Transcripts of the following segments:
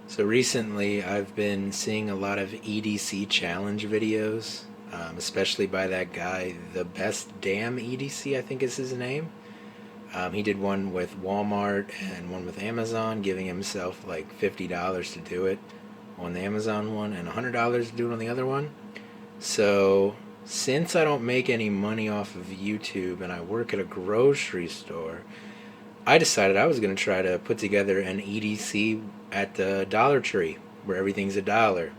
So recently I've been seeing a lot of EDC challenge videos, especially by that guy, the best damn EDC, I think is his name. He did one with Walmart and one with Amazon, giving himself like $50 to do it on the Amazon one and $100 to do it on the other one. So since I don't make any money off of YouTube and I work at a grocery store, I decided I was going to try to put together an EDC at the Dollar Tree, where everything's a dollar.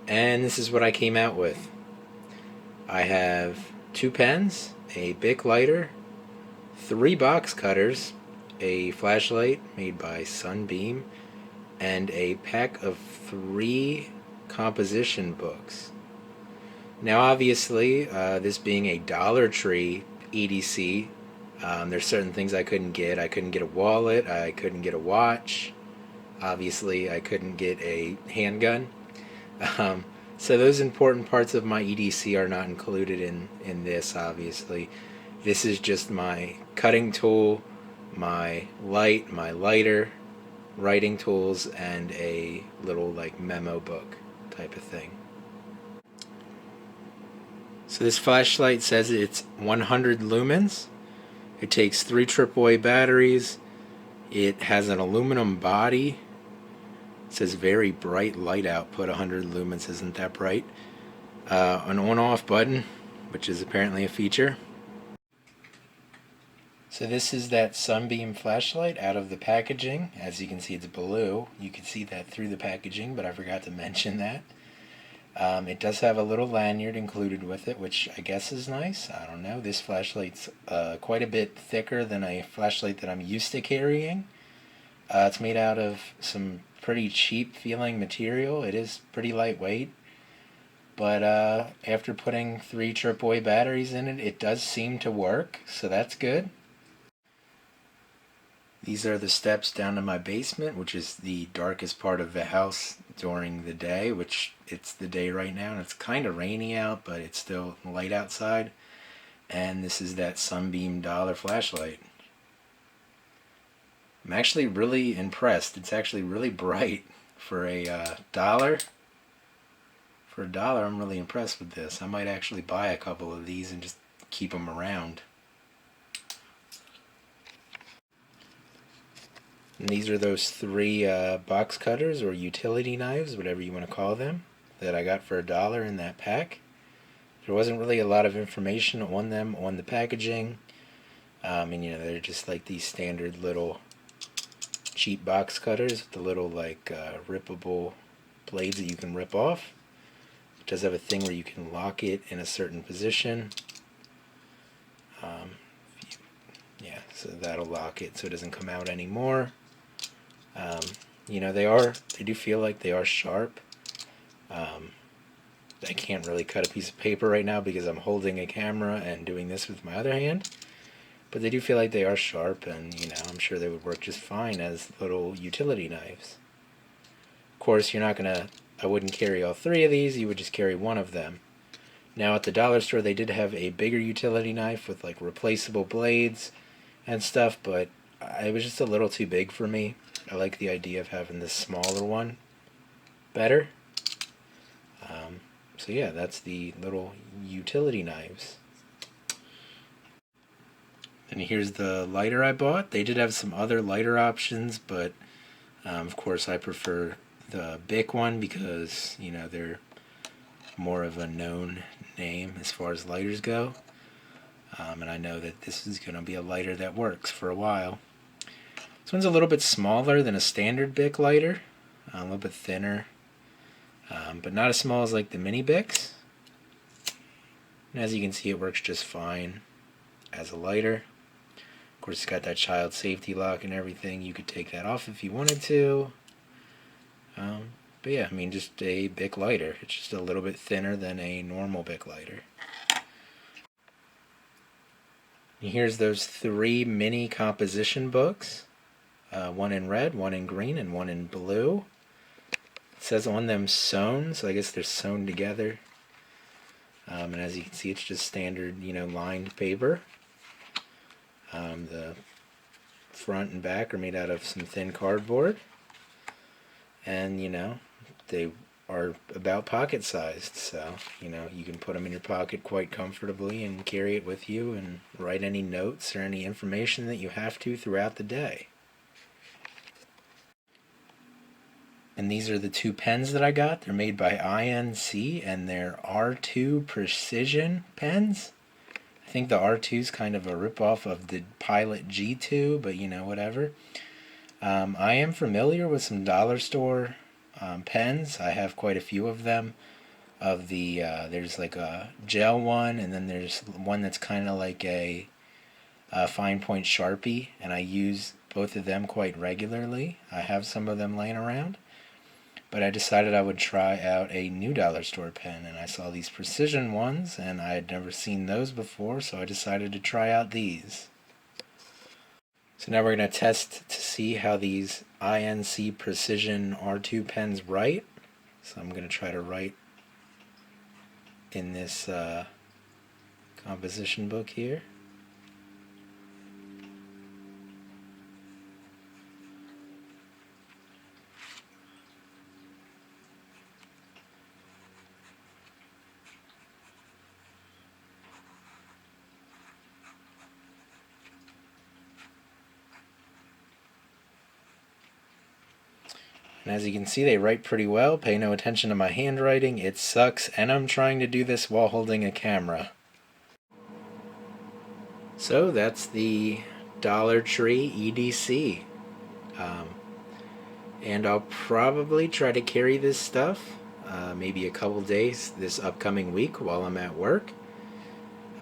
And this is what I came out with. I have 2 pens, a Bic lighter, 3 box cutters, a flashlight made by Sunbeam, and a pack of 3 composition books. Now, obviously, this being a Dollar Tree EDC, there's certain things I couldn't get. I couldn't get a wallet. I couldn't get a watch. Obviously, I couldn't get a handgun. Um, so those important parts of my EDC are not included in this, obviously. This is just my cutting tool, my light, my lighter, writing tools, and a little like memo book type of thing. So this flashlight says it's 100 lumens. It takes 3 AAA batteries. It has an aluminum body. It says very bright light output. 100 lumens isn't that bright. An on-off button, which is apparently a feature. So this is that Sunbeam flashlight out of the packaging. As you can see, it's blue. You can see that through the packaging, but I forgot to mention that. It does have a little lanyard included with it, which I guess is nice. I don't know. This flashlight's quite a bit thicker than a flashlight that I'm used to carrying. It's made out of some pretty cheap feeling material. It is pretty lightweight. But after putting 3 AAA batteries in it, it does seem to work, so that's good. These are the steps down to my basement, which is the darkest part of the house during the day, which it's the day right now, and it's kind of rainy out, but it's still light outside. And this is that Sunbeam dollar flashlight. I'm actually really impressed. It's actually really bright for a dollar. For $1, I'm really impressed with this. I might actually buy a couple of these and just keep them around. And these are those 3 box cutters or utility knives, whatever you want to call them, that I got for $1 in that pack. There wasn't really a lot of information on them on the packaging. And they're just like these standard little cheap box cutters with the little like rippable blades that you can rip off. It does have a thing where you can lock it in a certain position. Yeah, so that'll lock it so it doesn't come out anymore. They do feel like they are sharp. I can't really cut a piece of paper right now because I'm holding a camera and doing this with my other hand. But they do feel like they are sharp, and I'm sure they would work just fine as little utility knives. Of course, I wouldn't carry all 3 of these, you would just carry one of them. Now at the dollar store they did have a bigger utility knife with like replaceable blades and stuff, but it was just a little too big for me. I like the idea of having this smaller one better. So yeah, that's the little utility knives. And here's the lighter I bought. They did have some other lighter options, but of course I prefer the Bic one because, they're more of a known name as far as lighters go. And I know that this is going to be a lighter that works for a while. This one's a little bit smaller than a standard Bic lighter, a little bit thinner, but not as small as like the mini Bics. And as you can see, it works just fine as a lighter. Of course, it's got that child safety lock and everything. You could take that off if you wanted to. But yeah, just a Bic lighter. It's just a little bit thinner than a normal Bic lighter. And here's those 3 mini composition books. One in red, one in green, and one in blue. It says on them sewn, so I guess they're sewn together. And as you can see, it's just standard, lined paper. The front and back are made out of some thin cardboard. and they are about pocket sized, so you can put them in your pocket quite comfortably and carry it with you and write any notes or any information that you have to throughout the day. And these are the two pens that I got. They're made by INC, and they're R2 Precision pens. I think the R2 is kind of a ripoff of the Pilot G2, but whatever. I am familiar with some dollar store pens. I have quite a few of them. There's like a gel one, and then there's one that's kind of like a fine point Sharpie, and I use both of them quite regularly. I have some of them laying around. But I decided I would try out a new dollar store pen, and I saw these precision ones, and I had never seen those before, so I decided to try out these. So now we're going to test to see how these INC Precision R2 pens write. So I'm going to try to write in this composition book here. And as you can see, they write pretty well. Pay no attention to my handwriting. It sucks, and I'm trying to do this while holding a camera. So that's the Dollar Tree EDC. And I'll probably try to carry this stuff maybe a couple days this upcoming week while I'm at work.